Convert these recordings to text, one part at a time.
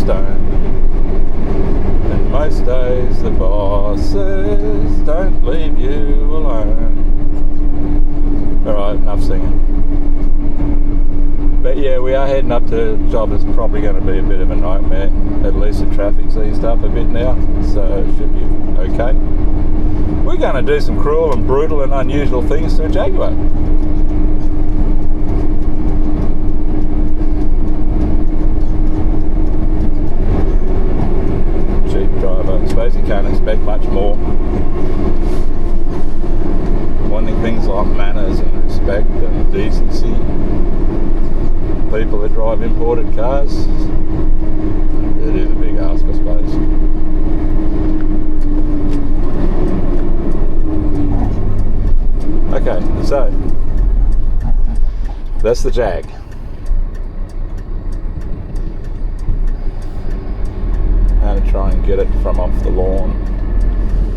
stone. And most days the bosses don't leave you alone. Alright, enough singing. But yeah, we are heading up to the job. It's probably going to be a bit of a nightmare. At least the traffic's eased up a bit now, so it should be okay. We're going to do some cruel and brutal and unusual things to a Jaguar. Cheap driver. I suppose you can't expect much more. Wanting things like manners and respect and decency. People that drive imported cars, it is a big ask, I suppose. Okay, so that's the Jag. I'm going to try and get it from off the lawn,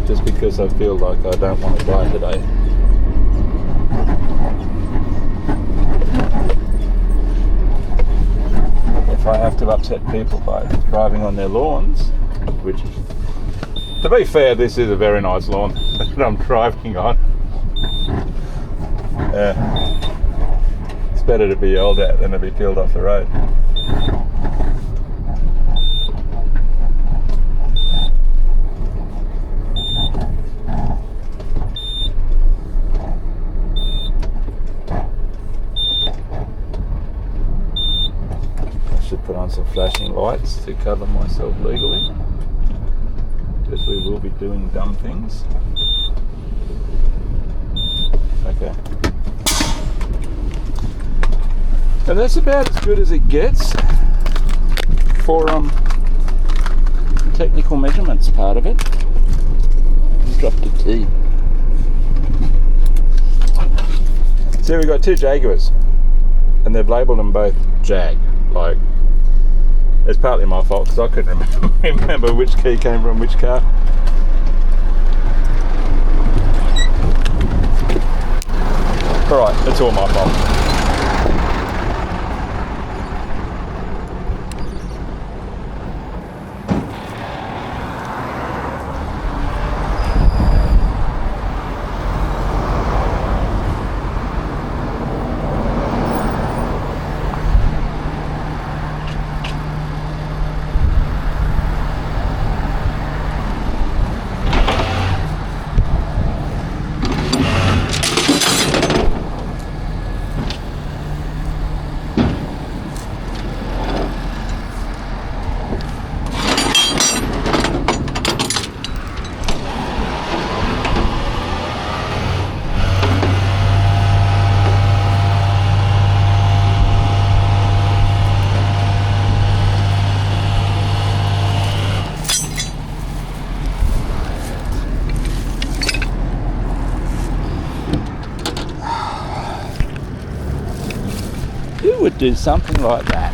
just because I feel like I don't want to drive today. If I have to upset people by driving on their lawns, which, to be fair, this is a very nice lawn that I'm driving on. It's better to be yelled at than to be peeled off the road. Put on some flashing lights to cover myself legally, because we will be doing dumb things. Okay. And that's about as good as it gets for technical measurements part of it. Just dropped a T. So we've got two Jaguars, and they've labelled them both Jag. Like, it's partly my fault because I couldn't remember which key came from which car. Alright, it's all my fault. Would do something like that.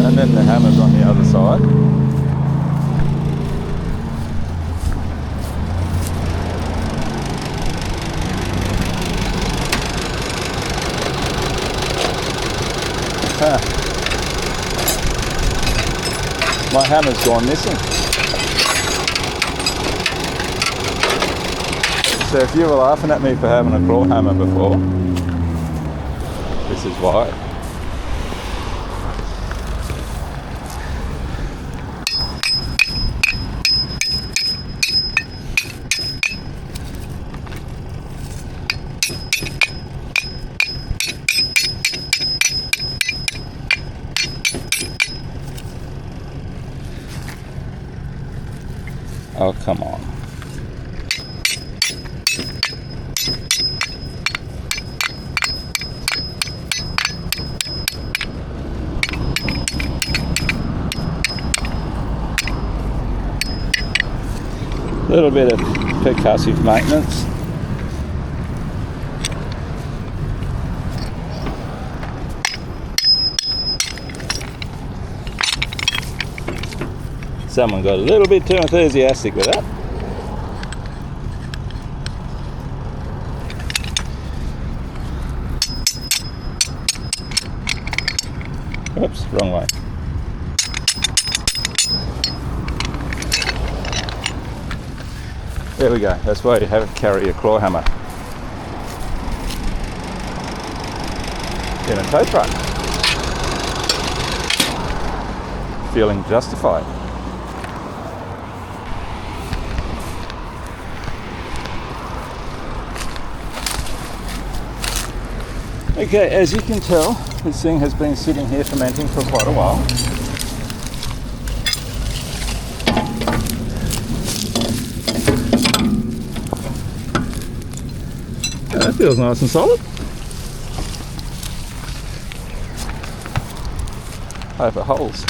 And then the hammer's on the other side. My hammer's gone missing. So if you were laughing at me for having a claw hammer before, this is why. Oh, come on. A little bit of percussive maintenance. Someone got a little bit too enthusiastic with that. Oops, wrong way. There we go. That's why you have to carry a claw hammer in a tow truck. Feeling justified. Okay, as you can tell, this thing has been sitting here fermenting for quite a while. That feels nice and solid. I hope it holds.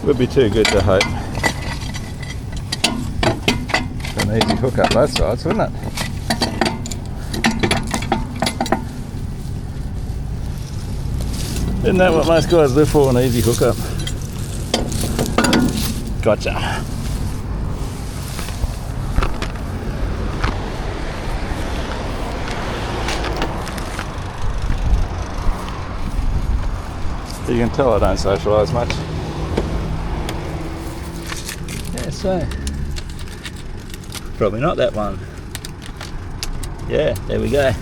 Would be too good to hope. An easy hook up both sides, wouldn't it? Isn't that what most guys live for, an easy hook up? Gotcha. You can tell I don't socialise much. So, probably not that one. Yeah, there we go.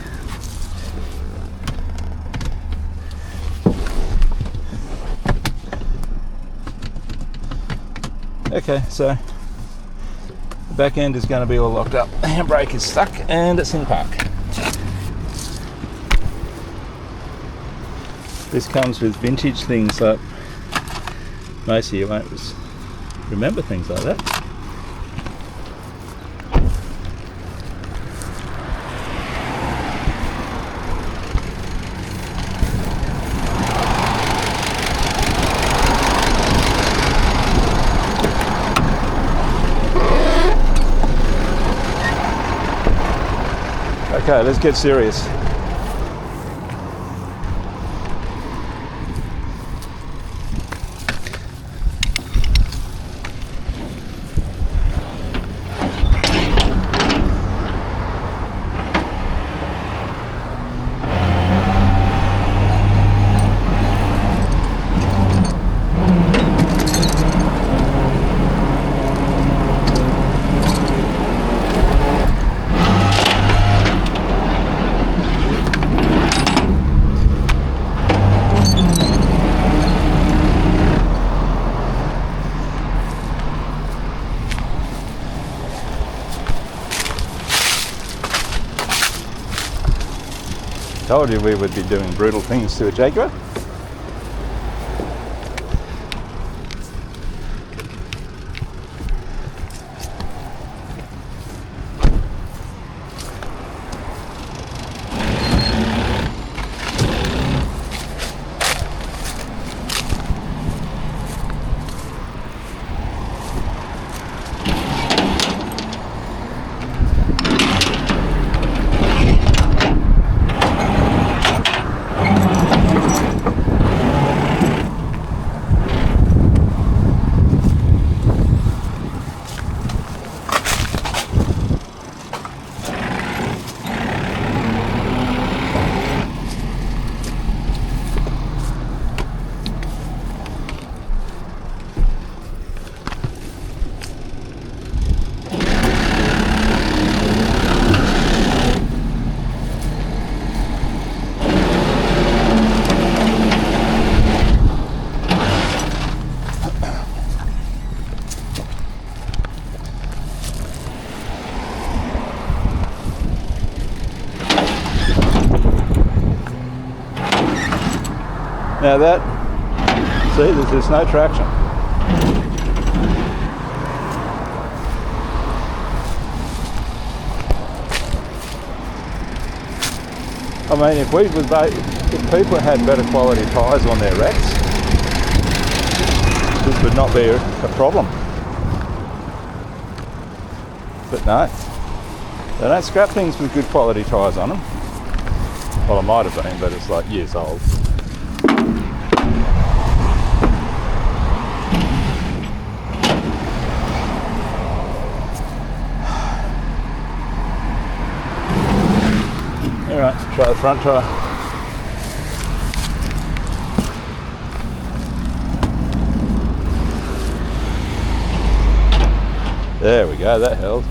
Okay, so the back end is going to be all locked up. The handbrake is stuck and it's in park. This comes with vintage things like most of you won't remember things like that. Okay, let's get serious. Told you we would be doing brutal things to a Jaguar. Now that, see, there's just no traction. I mean, if people had better quality tyres on their racks, this would not be a problem. But no, they don't scrap things with good quality tyres on them. Well, it might have been, but it's like years old. Alright, try the front tyre. There we go, that held.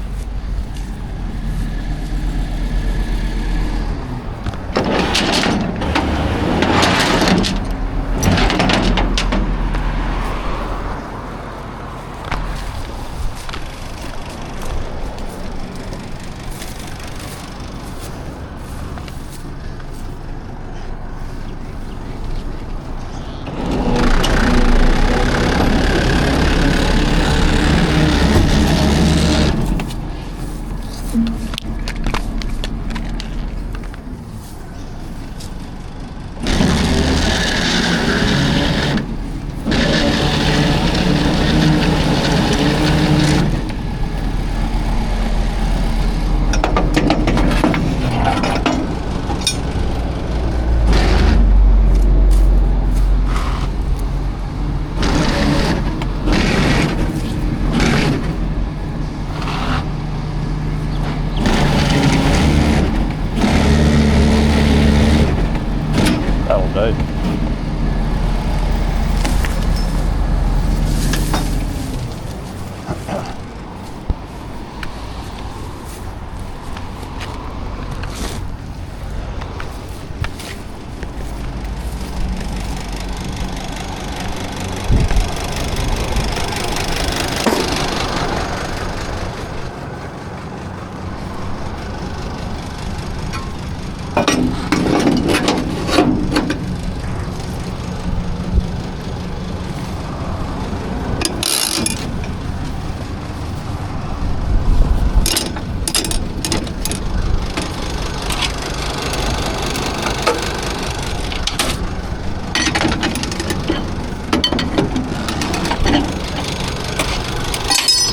That'll do.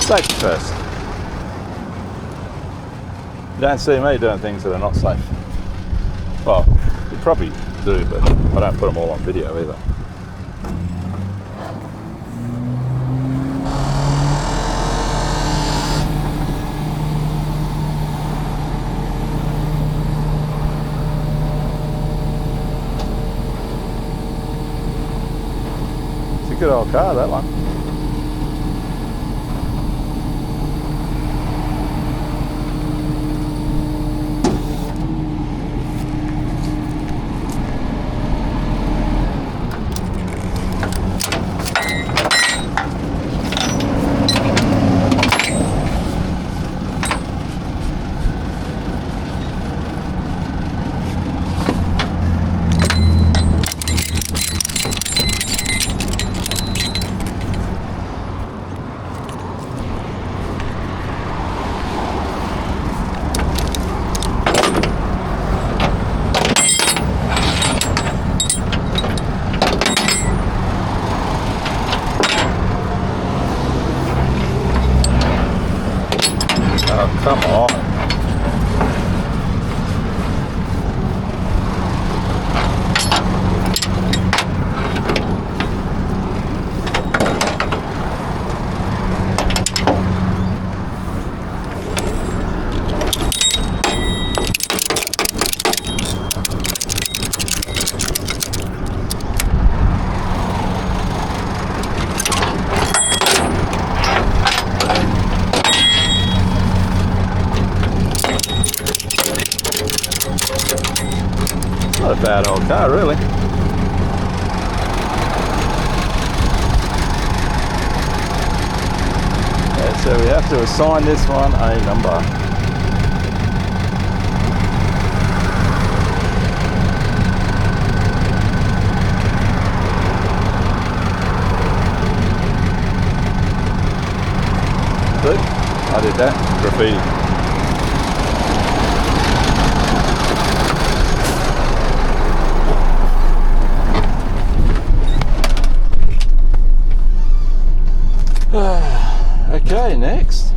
Safety first. You don't see me doing things that are not safe. Well, you probably do, but I don't put them all on video either. It's a good old car, that one. Oh, come on. Not a bad old car, really. Yeah, so we have to assign this one a number. See? I did that. Graffiti. Okay, next.